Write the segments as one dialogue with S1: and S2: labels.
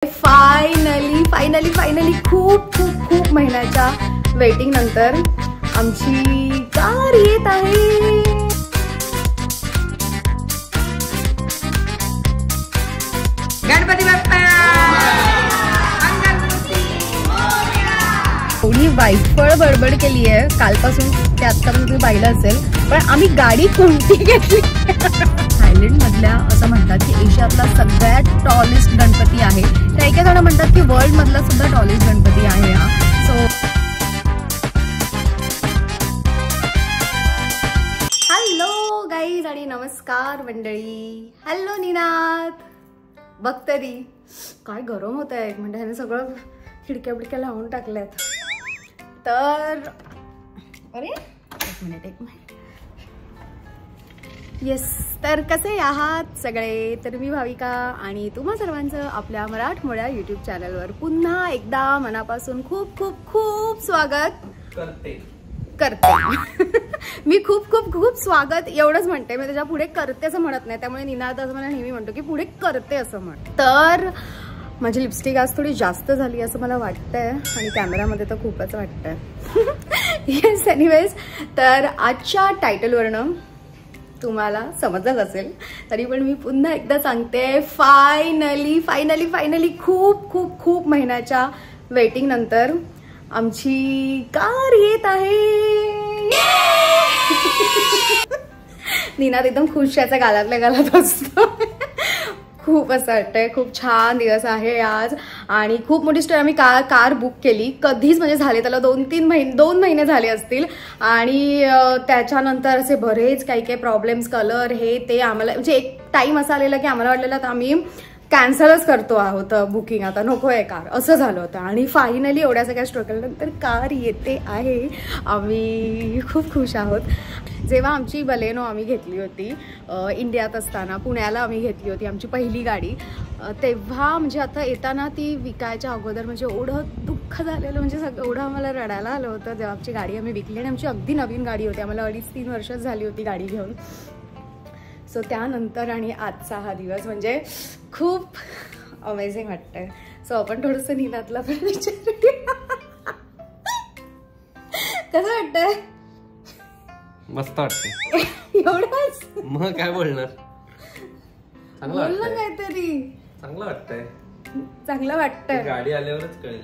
S1: Finally finally finally खूप खूप खूप महिन्याच्या वेटिंग नंतर आमची कार येत आहे। गणपती बाप्पा एवढी वाईफळ बडबड केली आहे कालपासून ते आतापर्यंत तुम्ही पाहिलं असेल, पण आम्ही गाडी कोणती घेतली? थायलंड मधल्या असं म्हणतात की एशियातला सगळ्यात टॉलेस्ट गणपती आहे, तर एका जण म्हणतात की वर्ल्ड मधला सुद्धा टॉलेस्ट गणपती आहे हा। सो हॅलो गाईज आणि नमस्कार मंडळी। हॅलो निनाद, बघ तरी काय गरम होत आहे, म्हणजे ह्याने सगळं खिडक्या बिडक्या लावून टाकल्यात। तर अरे एक मिनिट येस, तर कसे आहात सगळे? तर मी भाविका आणि तुम्हा सर्वांचं आपल्या मराठमोळ्या यूट्यूब चॅनलवर पुन्हा एकदा मनापासून खूप खूप खूप स्वागत करते। मी खूप खूप खूप स्वागत एवढंच म्हणते, मी त्याच्या पुढे करते असं म्हणत नाही, त्यामुळे निनाद असं मला नेहमी म्हणतो की पुढे करते असं म्हण। तर माझी लिपस्टिक आज थोडी जास्त झाली असं मला वाटतंय आणि कॅमेरामध्ये तर खूपच वाटतंय। येस, एनिवेज, तर आजच्या टायटलवरनं तुम्हाला समजत असेल तरी पण मी पुन्हा एकदा सांगते, फायनली फायनली फायनली खूप खूप खूप महिन्याच्या वेटिंग नंतर आमची कार येत आहे। निनाद एकदम खुश याचा गालातल्या गालात असतो। खूप असं वाटतंय, खूप छान दिवस आहे आज आणि खूप मोठी स्टोरी। आम्ही कार बुक केली कधीच, म्हणजे झाले त्याला 2 महिने झाले असतील आणि त्याच्यानंतर असे बरेच काही प्रॉब्लेम्स, कलर हे ते आम्हाला, म्हणजे एक टाइम असा आलेला की आम्हाला वाटलेलं तर आम्ही कॅन्सलच करतो आहोत बुकिंग, आता नको आहे कार, असं झालं होतं। आणि फायनली एवढ्या सगळ्या स्ट्रगल नंतर कार येते आहे, आम्ही खूप खुश आहोत। जेव्हा आमची बलेनो आम्ही घेतली होती इंडियात असताना, पुण्याला आम्ही घेतली होती आमची पहिली गाडी, तेव्हा म्हणजे आता येताना ती विकायच्या अगोदर म्हणजे एवढं दुःख झालेलं, म्हणजे एवढं आम्हाला रडायला आलं होतं जेव्हा आमची गाडी आम्ही विकली। आणि आमची अगदी नवीन गाडी होती, आम्हाला 2.5-3 वर्षच झाली होती गाडी घेऊन। सो त्यानंतर आणि आजचा हा दिवस म्हणजे खूप अमेझिंग वाटतंय। सो आपण थोडंसं निनादला पण विचारूया, कसं वाटतंय?
S2: मस्त वाटतंय।
S1: एवढंच?
S2: मग काय बोलणार, चांगलं वाटतंय
S1: काहीतरी,
S2: चांगलं वाटतंय,
S1: चांगलं वाटतंय।
S2: गाडी आल्यावरच कळेल,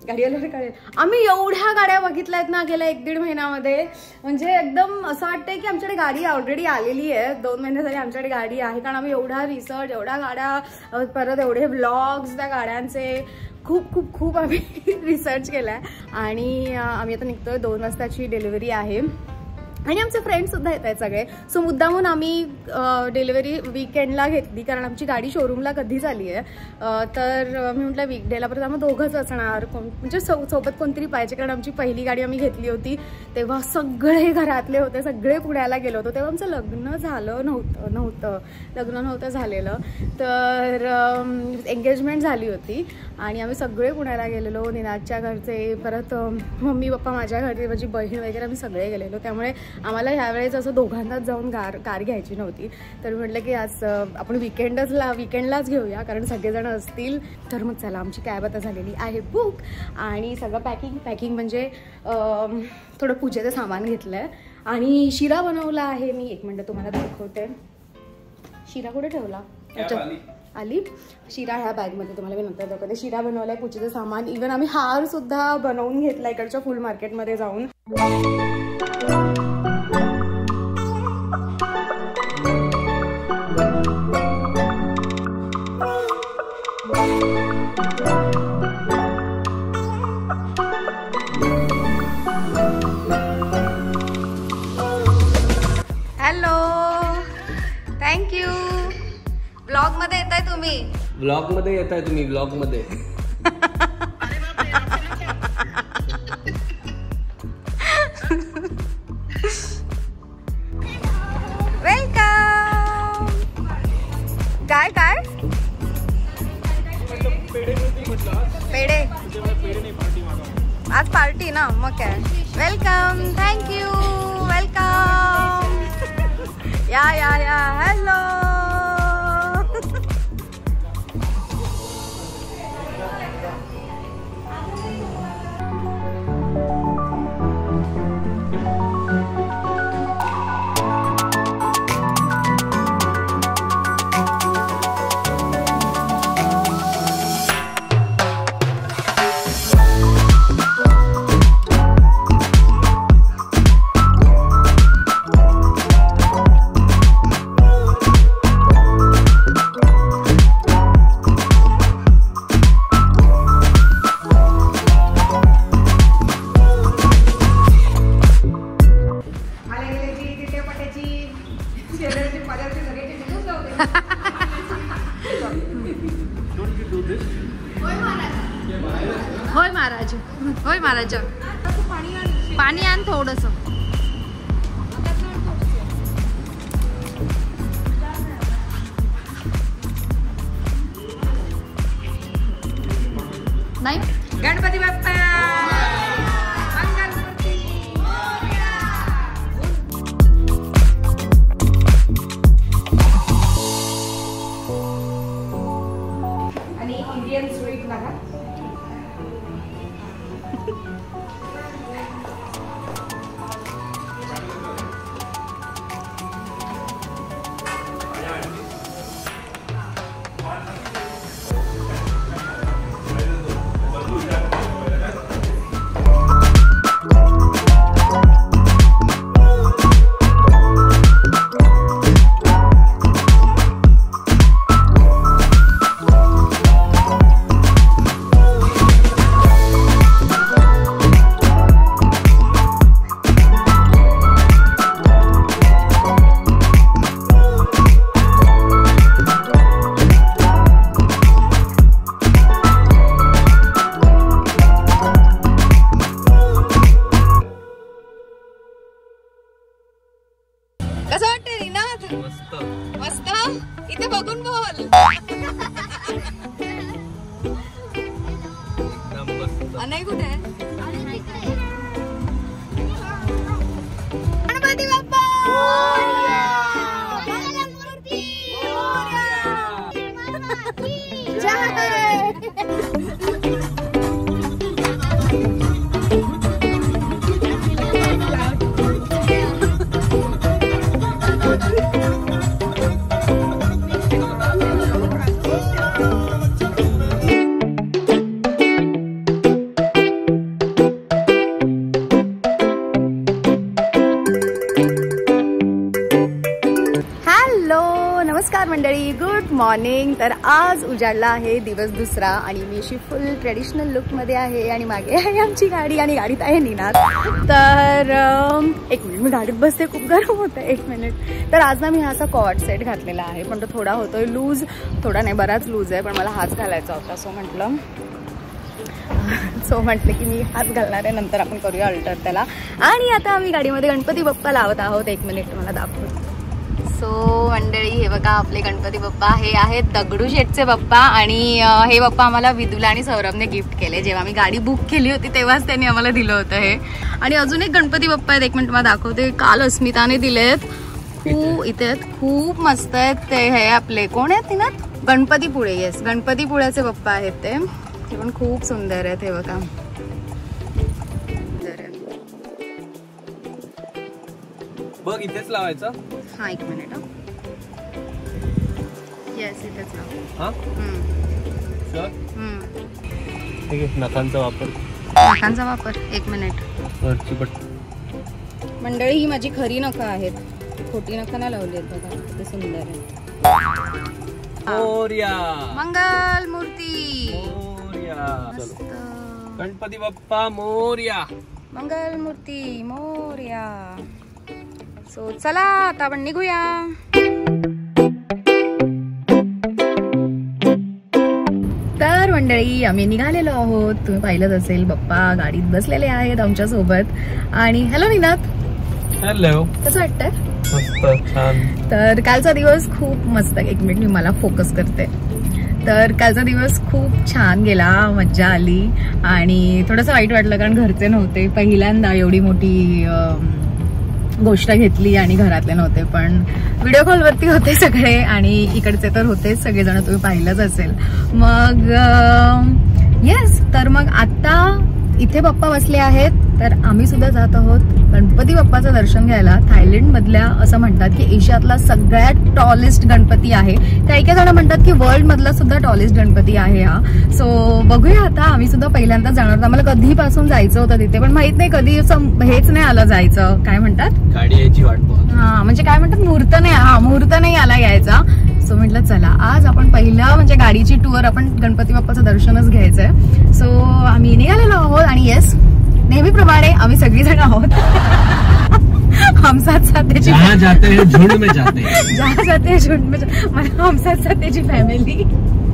S1: गाडी आल्यावर कळेल। आम्ही एवढ्या गाड्या बघितल्या आहेत ना गेल्या 1-1.5 महिन्यामध्ये, म्हणजे एकदम असं वाटतंय की आमच्याकडे गाडी ऑलरेडी आलेली आहे, 2 महिने झाले आमच्याकडे गाडी आहे, कारण आम्ही एवढा रिसर्च, एवढ्या गाड्या, परत एवढे ब्लॉग्स त्या गाड्यांचे, खूप खूप खूप आम्ही रिसर्च केलाय। आणि आम्ही आता निघतोय, 2 वाजताची डिलिव्हरी आहे आणि आमचे फ्रेंड्स सुद्धा येत आहेत सगळे। सो मुद्दामून आम्ही डिलिव्हरी वीकेंडला घेतली, कारण आमची गाडी शोरूमला कधीच आली आहे, तर मी म्हटलं वीकडेला परत आम्ही दोघंच असणार, म्हणजे सोबत कोणतरी पाहिजे, कारण आमची पहिली गाडी आम्ही घेतली होती तेव्हा सगळे घरातले होते, सगळे पुण्याला गेलो होतो, तेव्हा आमचं लग्न नव्हतं झालेलं, तर एंगेजमेंट झाली होती आणि आम्ही सगळे पुण्याला गेलेलो, निनादच्या घरचे, परत मम्मी पप्पा माझ्या घरचे, माझी बहीण वगैरे, आम्ही सगळे गेलेलो, त्यामुळे आम्हाला ह्यावेळेस असं दोघांनाच जाऊन कार घ्यायची नव्हती। तर म्हटलं की आज आपण विकेंडलाच घेऊया, कारण सगळेजण असतील। तर मग चला, आमची कॅब आता झालेली आहे बुक आणि सगळं पॅकिंग म्हणजे थोडं पूजेचं सामान घेतलं आहे आणि शिरा बनवला आहे मी। 1 मिनिट तुम्हाला दाखवते, शिरा कुठे ठेवला? आली शिरा ह्या बॅगमध्ये, तुम्हाला मी नंतर दाखवते। शिरा बनवलाय, पूजेचं सामान, इव्हन आम्ही हार सुद्धा बनवून घेतला इकडच्या फुल मार्केटमध्ये जाऊन। Hello, thank you. ब्लॉग मध्ये येताय तुम्ही?
S2: ब्लॉग मध्ये येताय तुम्ही? ब्लॉग मध्ये
S1: वेलकम। काय पेढे आज पार्टी ना, मग काय। Welcome, thank you, welcome. या हॅलो। होय महाराज, होय महाराज. पाणी आण थोडस. नाही
S3: गणपती बाप्पा
S1: आणि इंडियन स्वीट लागा. कसं वाटतंय रीनाथ?
S2: मस्त
S1: मस्त. इथे बघून बोल.
S2: एकदम मस्त.
S1: अनय कुठे आहे? गणपती बाप्पा नमस्कार मंडळी, गुड मॉर्निंग. तर आज उजाडला आहे दिवस दुसरा आणि मी अशी फुल ट्रेडिशनल लुकमध्ये आहे आणि मागे आहे आमची गाडी आणि गाडीत आहे निनाद. तर एक मिनिट, मी गाडीत बसते, खूप गरम होतं. एक मिनिट. तर आज ना मी हा असा कॉर्ड सेट घातलेला आहे, पण तो थोडा होतोय लूज. थोडा नाही, बराच लूज आहे, पण मला हाच घालायचा होता. सो म्हटलं की मी हाच घालणार आहे, नंतर आपण करूया अल्टर त्याला. आणि आता आम्ही गाडीमध्ये गणपती बाप्पा लावत आहोत. एक मिनिट मला दाखवतो. सो मंडळी, हे बघा आपले गणपती बाप्पा. हे आहेत दगडूशेठचे बाप्पा आणि हे बाप्पा आम्हाला विदुला आणि सौरभने गिफ्ट केले. जेव्हा आम्ही गाडी बुक केली होती तेव्हाच त्यांनी आम्हाला दिलं होतं हे. आणि अजून एक गणपती बाप्पा आहेत, एक मिनिट मला दाखवते. काल अस्मिताने दिलेत. इथे आहेत, खूप मस्त आहेत ते. हे आपले कोण आहेत ना? गणपतीपुळे. येस, गणपतीपुळ्याचे बाप्पा आहेत ते पण खूप सुंदर आहेत. हे बघा.
S2: बघ इथेच लावायचं.
S1: हा एक मिनिट. येस, इथेच लाव.
S2: हा ठीक आहे. नखांचा वापर. एक मिनिट. वरची बट
S1: मंडळी, ही माझी खरी नखं आहेत, खोटी नखं नाही लावली आहेत. बघा किती सुंदर आहे.
S2: मोरया,
S1: मंगल मूर्ती.
S2: मोरया. गणपती बाप्पा मोरया.
S1: मंगल मूर्ती मोरया. सो चला आता आपण निघूया. तर मंडळी, आम्ही निघालेलो आहोत. तुम्ही पाहिलंच असेल, बाप्पा गाडीत बसलेले आहेत आमच्या सोबत. आणि हॅलो निनाद,
S2: हॅलो.
S1: कसं वाटतंय?
S2: मस्त, छान.
S1: तर कालचा दिवस खूप मस्त. एक मिनिट, मी मला फोकस करते. तर कालचा दिवस खूप छान गेला, मज्जा आली आणि थोडंसं वाईट वाटलं कारण घरचे नव्हते. पहिल्यांदा एवढी मोठी गोष्ट घेतली आणि घरातले नव्हते, पण व्हिडिओ कॉलवरती होते सगळे आणि इकडचे तर होतेच सगळेजण, तुम्ही पाहिलंच असेल. मग येस, तर मग आता इथे बाप्पा बसले आहेत, तर आम्ही सुद्धा जात आहोत गणपती बाप्पाचं दर्शन घ्यायला. थायलंड मधल्या असं म्हणतात की एशियातला सगळ्यात टॉलेस्ट गणपती आहे. काही काही जण म्हणतात की वर्ल्ड मधला सुद्धा टॉलेस्ट गणपती आहे हा. सो बघूया आता. आम्ही सुद्धा पहिल्यांदा जाणार होतो. आम्हाला कधीपासून जायचं होतं तिथे, पण माहित नाही कधी हेच नाही आलं जायचं. काय म्हणतात,
S2: गाडी यायची वाट बघ.
S1: हा म्हणजे काय म्हणतात, मुहूर्त नाही आला यायचा. सो म्हटलं चला आज आपण पहिलं म्हणजे गाडीची टूर, आपण गणपती बाप्पाचं दर्शनच घ्यायचंय. सो आम्ही निघालेलो आहोत आणि येस, नेहमीप्रमाणे आम्ही सगळीजण आहोत. हम साथ साथची
S2: जहाँ जाते हैं झुंड में जाते हैं.
S1: जहाँ जाते हैं झुंड में, हम साथ साथची फॅमिली.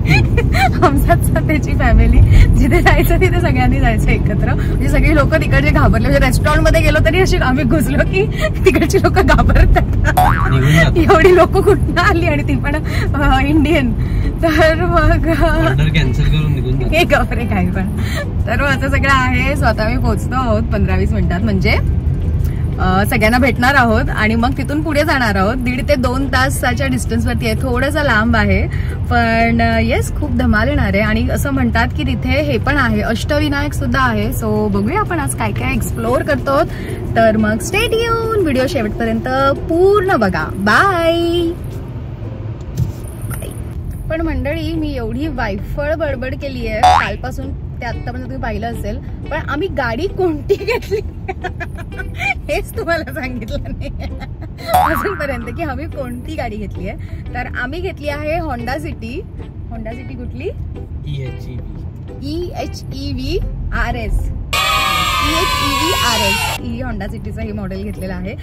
S1: हमसात त्याची फॅमिली जिथे जायचं तिथे सगळ्यांनी जायचं एकत्र. म्हणजे सगळी लोक तिकडचे घाबरले. म्हणजे रेस्टॉरंट मध्ये गेलो तरी अशी आम्ही घुसलो की तिकडची लोक घाबरतात. एवढी लोक कुठं आली आणि ती पण इंडियन. तर मग
S2: कॅन्सल करून निघून
S1: हे गपरे काही पण. तर असं सगळं आहे. स्वतः मी पोहोचतो आहोत 15-20 मिनिटात. म्हणजे सगळ्यांना भेटणार आहोत आणि मग तिथून पुढे जाणार आहोत. 1.5 ते 2 तासाच्या डिस्टन्स वरती आहे. थोडंसं लांब आहे पण येस खूप धमाल येणार आहे. आणि असं म्हणतात की तिथे हे पण आहे, अष्टविनायक सुद्धा आहे. सो बघूया आपण आज काय काय एक्सप्लोअर करतो. तर मग स्टे ट्यून, व्हिडिओ शेवटपर्यंत पूर्ण बघा. बाय. पण मंडळी मी एवढी वायफळ बडबड केली आहे कालपासून ते आतापर्यंत तुम्ही पाहिलं असेल. पण आम्ही गाडी कोणती घेतली हेच तुम्हाला सांगितलं नाही अजूनपर्यंत की आम्ही कोणती गाडी घेतली आहे. तर आम्ही घेतली आहे होंडा सिटी. होंडा सिटी कुठली? EHEV RS. EHEV RS ही होंडा सिटीचं हे मॉडेल घेतलेलं आहे.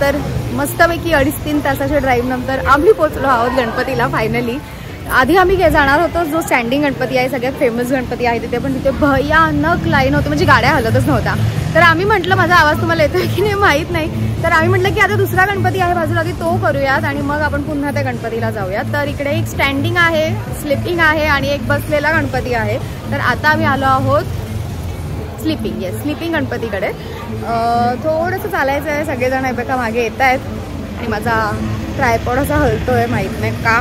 S1: तर मस्तपैकी 2.5-3 तासाच्या ड्राईव्ह नंतर आम्ही पोहोचलो आहोत गणपतीला फायनली. आधी आम्ही जाणार होतो जो स्टँडिंग गणपती आहे, सगळ्यात फेमस गणपती आहे तिथे. पण तिथे भयानक लाईन होती, म्हणजे गाड्या हलतच नव्हता. तर आम्ही म्हटलं, माझा आवाज तुम्हाला येतोय की नाही माहीत नाही, तर आम्ही म्हटलं की आता दुसरा गणपती आहे बाजूला की तो करूयात आणि मग आपण पुन्हा त्या गणपतीला जाऊयात. तर इकडे एक स्टँडिंग आहे, स्लिपिंग आहे आणि एक बसलेला गणपती आहे. तर आता आम्ही आलो आहोत स्लिपिंग, येस स्लिपिंग गणपतीकडे. थोडंसं चालायचं आहे. सगळेजण आहे बघा मागे येत आहेत आणि माझा ट्रायपॉड असा हलतोय, माहित नाही का.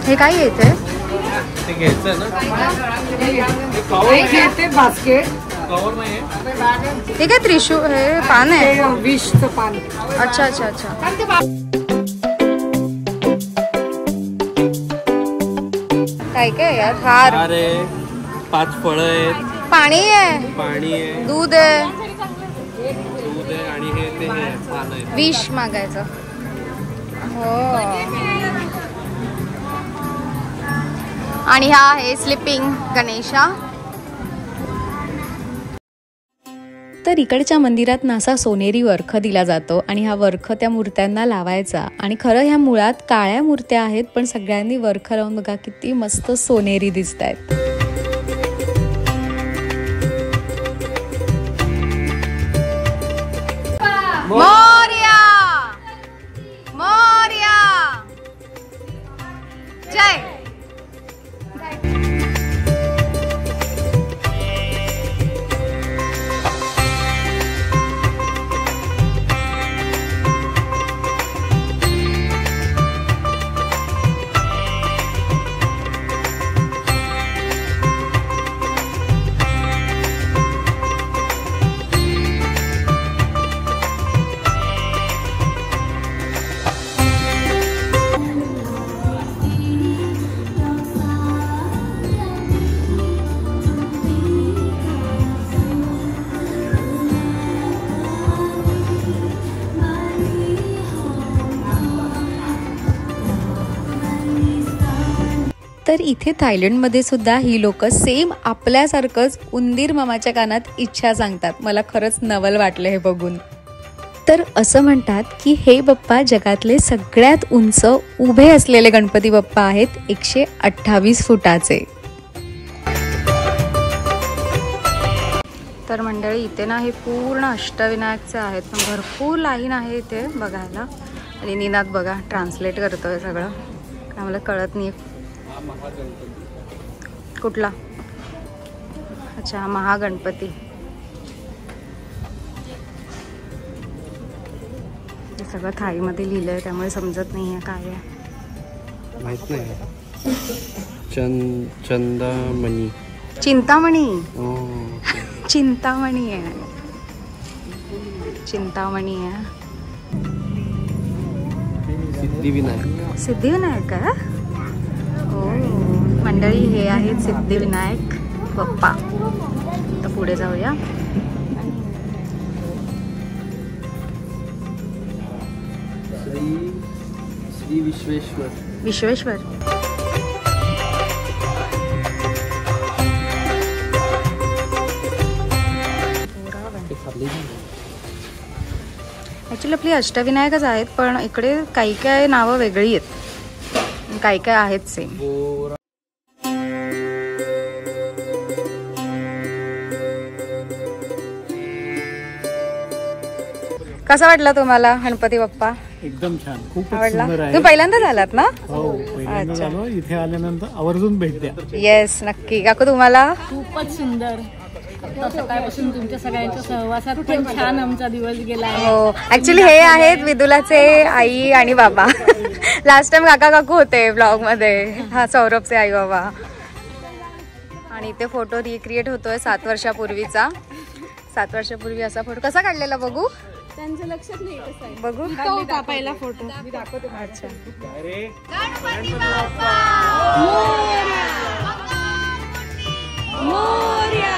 S1: हे काय येते?
S3: बास्केट.
S1: हे काय त्रिशूळ, हे पान आहे,
S3: विषचं पान.
S1: अच्छा अच्छा अच्छा. काय काय यार, हार,
S2: 5 फळं आहेत,
S1: पाणी आहे,
S2: पाणी आहे,
S1: दूध आहे,
S2: आणि हे ते पान आहे.
S1: विष मागायचं. हो. आणि हा आहे स्लिपिंग गणेशा.
S4: तर इकडच्या मंदिरात नासा सोनेरी वर्ख दिला जातो आणि हा वर्ख त्या मूर्त्यांना लावायचा. आणि खरं ह्या मुळात काळ्या मूर्त्या आहेत, पण सगळ्यांनी वर्ख लावून बघा किती मस्त सोनेरी दिसत आहेत.
S1: मोरया मोरया जय.
S4: तर इथे थायलंडमध्ये सुद्धा ही लोक सेम आपल्यासारखंच उंदीर मामाच्या कानात इच्छा सांगतात. मला खरंच नवल वाटलं हे बघून. तर असं म्हणतात की हे बाप्पा जगातले सगळ्यात उंच उभे असलेले गणपती बाप्पा आहेत, 128 फुटाचे.
S1: तर मंडळी इथे ना हे पूर्ण अष्टविनायकचे आहेत, पण भरपूर लाईन आहे इथे बघायला. आणि निनाद बघा ट्रान्सलेट करतोय सगळं, आम्हाला कळत नाही कुठला. अच्छा, महागणपती. हे सगळं थाळीमध्ये लिहिलंय त्यामुळे समजत नाहीये काय आहे.
S2: माहित नाही. चंदामणी,
S1: चिंतामणी. चिंतामणी आहे, चिंतामणी आहे.
S2: सिद्धिविनायक.
S1: सिद्धिविनायक आहे. हो मंडळी, हे आहेत सिद्धिविनायक बाप्पा. तर पुढे जाऊया.
S2: श्री विश्वेश्वर.
S1: विश्वेश्वर. ॲक्च्युली आपली अष्टविनायकच आहेत, पण इकडे काही काय नावं वेगळी आहेत, काही काय आहेत सेम. कसा वाटला तुम्हाला गणपती बाप्पा?
S2: एकदम छान, खूप
S1: आवडला.
S2: सुंदर आहे.
S1: तुम्ही पहिल्यांदाच आलात ना?
S2: हो, पहिल्यांदा आलो. इथे आल्यानंतर आवर्जून भेट द्या.
S1: येस, नक्की. काकू तुम्हाला?
S3: खूपच सुंदर. सकाळपासून तुमच्या सगळ्यांच्या सहवासात पण छान आमचा दिवस गेला आहे.
S1: हो, ऍक्च्युली हे आहेत विदुलाचे आई आणि बाबा. लास्ट टाइम काका काकू होते ब्लॉग मध्ये. हा सौरभचे आई बाबा. आणि इथे फोटो रिक्रिएट होतोय 7 वर्षापूर्वीचा. 7 वर्षापूर्वी असा फोटो कसा काढलेला बघू?
S3: त्यांचं लक्षात नाही कसं आहे.
S1: बघू
S3: तो पहिला फोटो मी दाखवते.
S1: अच्छा.
S3: मोरया.